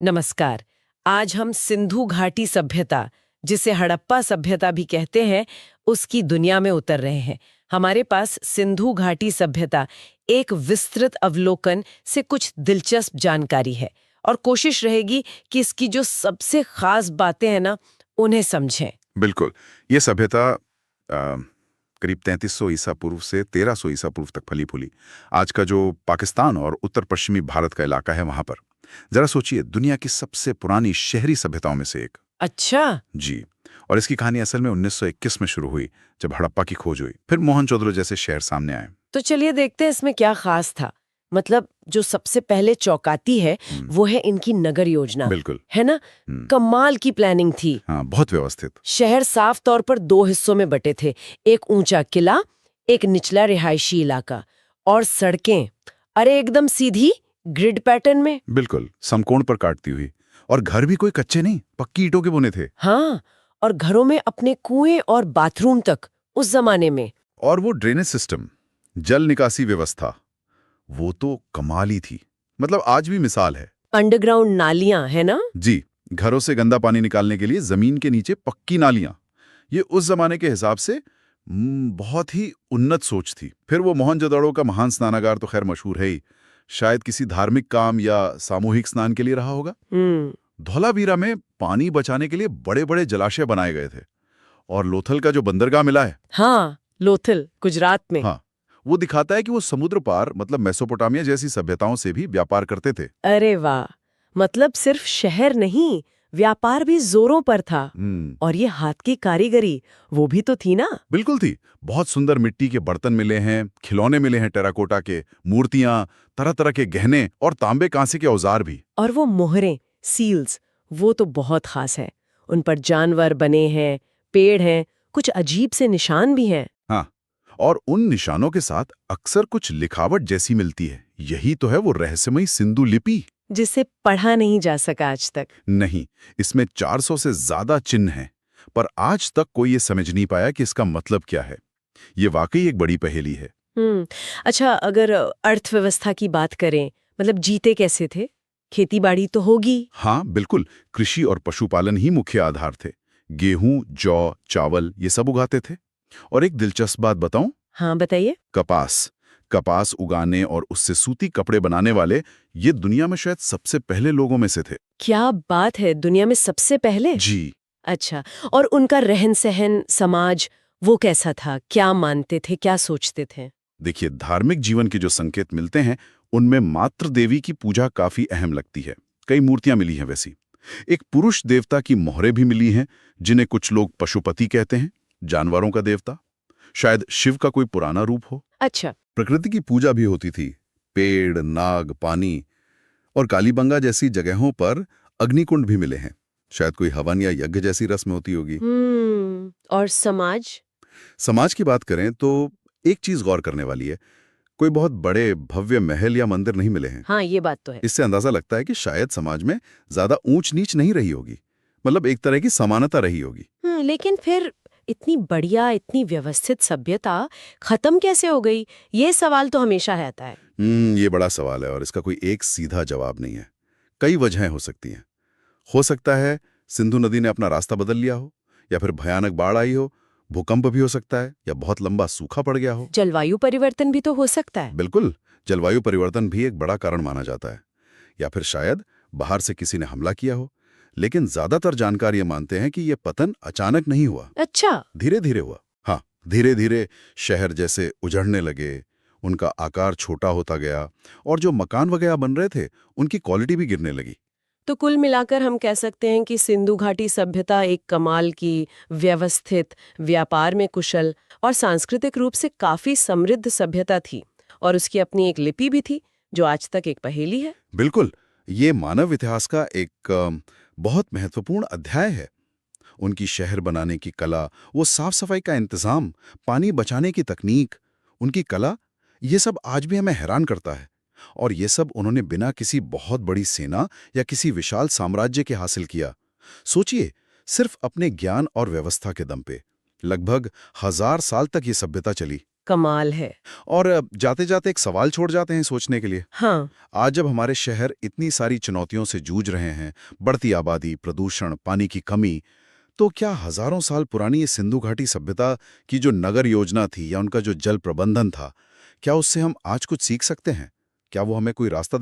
नमस्कार। आज हम सिंधु घाटी सभ्यता, जिसे हड़प्पा सभ्यता भी कहते हैं, उसकी दुनिया में उतर रहे हैं। हमारे पास सिंधु घाटी सभ्यता एक विस्तृत अवलोकन से कुछ दिलचस्प जानकारी है और कोशिश रहेगी कि इसकी जो सबसे खास बातें हैं ना, उन्हें समझें। बिल्कुल। ये सभ्यता करीब 3300 ईसा पूर्व से 1300 ईसा पूर्व तक फली फूली। आज का जो पाकिस्तान और उत्तर पश्चिमी भारत का इलाका है वहां पर। जरा सोचिए, दुनिया की सबसे पुरानी शहरी सभ्यताओं में से एक। अच्छा। जी। और इसकी कहानी असल में 1921 में शुरू हुई, जब हड़प्पा की खोज हुई। फिर मोहनजोदड़ो जैसे शहर सामने आए। तो चलिए देखते हैं इसमें क्या खास था। मतलब जो सबसे पहले चौंकाती है वो है इनकी नगर योजना। बिल्कुल। है ना? कमाल की प्लानिंग थी। हाँ, बहुत व्यवस्थित। शहर साफ तौर पर दो हिस्सों में बटे थे, एक ऊंचा किला, एक निचला रिहायशी इलाका। और सड़कें, अरे एकदम सीधी ग्रिड पैटर्न में। बिल्कुल, समकोण पर काटती हुई। और घर भी कोई कच्चे नहीं, पक्की ईंटों के बुने थे। हाँ, और घरों में अपने कुएं और बाथरूम तक उस जमाने में। और वो ड्रेनेज सिस्टम, जल निकासी व्यवस्था, वो तो कमाल ही थी। मतलब आज भी मिसाल है। अंडरग्राउंड नालियां, है ना? जी। घरों से गंदा पानी निकालने के लिए जमीन के नीचे पक्की नालियां। ये उस जमाने के हिसाब से बहुत ही उन्नत सोच थी। फिर वो मोहनजोदड़ो का महान स्नानागार तो खैर मशहूर है ही। शायद किसी धार्मिक काम या सामूहिक स्नान के लिए रहा होगा। धौलावीरा में पानी बचाने के लिए बड़े बड़े जलाशय बनाए गए थे। और लोथल का जो बंदरगाह मिला है, हाँ, लोथल, गुजरात में। हाँ, वो दिखाता है कि वो समुद्र पार, मतलब मेसोपोटामिया जैसी सभ्यताओं से भी व्यापार करते थे। अरे वाह! मतलब सिर्फ शहर नहीं, व्यापार भी जोरों पर था। और ये हाथ की कारीगरी, वो भी तो थी ना? बिल्कुल थी। बहुत सुंदर मिट्टी के बर्तन मिले हैं, खिलौने मिले हैं टेराकोटा के, मूर्तियां, तरह तरह के गहने और तांबे कांसे के औजार भी। और वो मोहरें, सील्स, वो तो बहुत खास है। उन पर जानवर बने हैं, पेड़ हैं, कुछ अजीब से निशान भी हैं। हाँ, और उन निशानों के साथ अक्सर कुछ लिखावट जैसी मिलती है। यही तो है वो रहस्यमयी सिंधु लिपि। जिसे पढ़ा नहीं जा सका आज तक। नहीं, इसमें 400 से ज्यादा चिन्ह हैं, पर आज तक कोई ये समझ नहीं पाया कि इसका मतलब क्या है। ये वाकई एक बड़ी पहेली है। अच्छा, अगर अर्थव्यवस्था की बात करें, मतलब जीते कैसे थे? खेती बाड़ी तो होगी। हाँ, बिल्कुल। कृषि और पशुपालन ही मुख्य आधार थे। गेहूं, जौ, चावल ये सब उगाते थे। और एक दिलचस्प बात बताऊं? हाँ, बताइए। कपास। कपास उगाने और उससे सूती कपड़े बनाने वाले ये दुनिया में शायद सबसे पहले लोगों में से थे। क्या बात है, दुनिया में सबसे पहले? जी। अच्छा, और उनका रहन सहन, समाज, वो कैसा था? क्या मानते थे, क्या सोचते थे? देखिए, धार्मिक जीवन के जो संकेत मिलते हैं उनमें मातृ देवी की पूजा काफी अहम लगती है। कई मूर्तियां मिली हैं वैसी। एक पुरुष देवता की मोहरें भी मिली हैं, जिन्हें कुछ लोग पशुपति कहते हैं, जानवरों का देवता। शायद शिव का कोई पुराना रूप हो। अच्छा। प्रकृति की पूजा भी होती थी। पेड़, नाग, पानी और कालीबंगा जैसी जगहों पर अग्निकुंड भी मिले हैं। शायद कोई हवन या यज्ञ जैसी रस्म होती होगी। और समाज? समाज की बात करें तो एक चीज गौर करने वाली है, कोई बहुत बड़े भव्य महल या मंदिर नहीं मिले हैं। हाँ, ये बात तो है। इससे अंदाजा लगता है कि शायद समाज में ज्यादा ऊंच नीच नहीं रही होगी। मतलब एक तरह की समानता रही होगी। लेकिन फिर इतनी बढ़िया, इतनी व्यवस्थित सभ्यता खत्म कैसे हो गई? ये सवाल तो हमेशा रहता है। ये बड़ा सवाल है और इसका कोई एक सीधा जवाब नहीं है। कई वजहें हो सकती हैं। हो सकता है सिंधु नदी ने अपना रास्ता बदल लिया हो, या फिर भयानक बाढ़ आई हो, भूकंप भी हो सकता है, या बहुत लंबा सूखा पड़ गया हो। जलवायु परिवर्तन भी तो हो सकता है। बिल्कुल, जलवायु परिवर्तन भी एक बड़ा कारण माना जाता है। या फिर शायद बाहर से किसी ने हमला किया हो। लेकिन ज्यादातर जानकार ये मानते हैं कि ये पतन अचानक नहीं हुआ। अच्छा। धीरे धीरे हुआ। हाँ, धीरे धीरे शहर जैसे उजड़ने लगे, उनका आकार छोटा होता गया, और जो मकान वगैरह बन रहे थे उनकी क्वालिटी भी गिरने लगी। तो कुल मिलाकर हम कह सकते हैं कि सिंधु घाटी सभ्यता एक कमाल की, व्यवस्थित, व्यापार में कुशल और सांस्कृतिक रूप से काफी समृद्ध सभ्यता थी। और उसकी अपनी एक लिपि भी थी, जो आज तक एक पहेली है। बिल्कुल, ये मानव इतिहास का एक बहुत महत्वपूर्ण अध्याय है। उनकी शहर बनाने की कला, वो साफ सफाई का इंतजाम, पानी बचाने की तकनीक, उनकी कला, ये सब आज भी हमें हैरान करता है। और ये सब उन्होंने बिना किसी बहुत बड़ी सेना या किसी विशाल साम्राज्य के हासिल किया। सोचिए, सिर्फ अपने ज्ञान और व्यवस्था के दम पे लगभग 1000 साल तक ये सभ्यता चली। कमाल है। और जाते जाते एक सवाल छोड़ जाते हैं सोचने के लिए। हाँ, आज जब हमारे शहर इतनी सारी चुनौतियों से जूझ रहे हैं, बढ़ती आबादी, प्रदूषण, पानी की कमी, तो क्या हजारों साल पुरानी ये सिंधु घाटी सभ्यता की जो नगर योजना थी या उनका जो जल प्रबंधन था, क्या उससे हम आज कुछ सीख सकते हैं? क्या वो हमें कोई रास्ता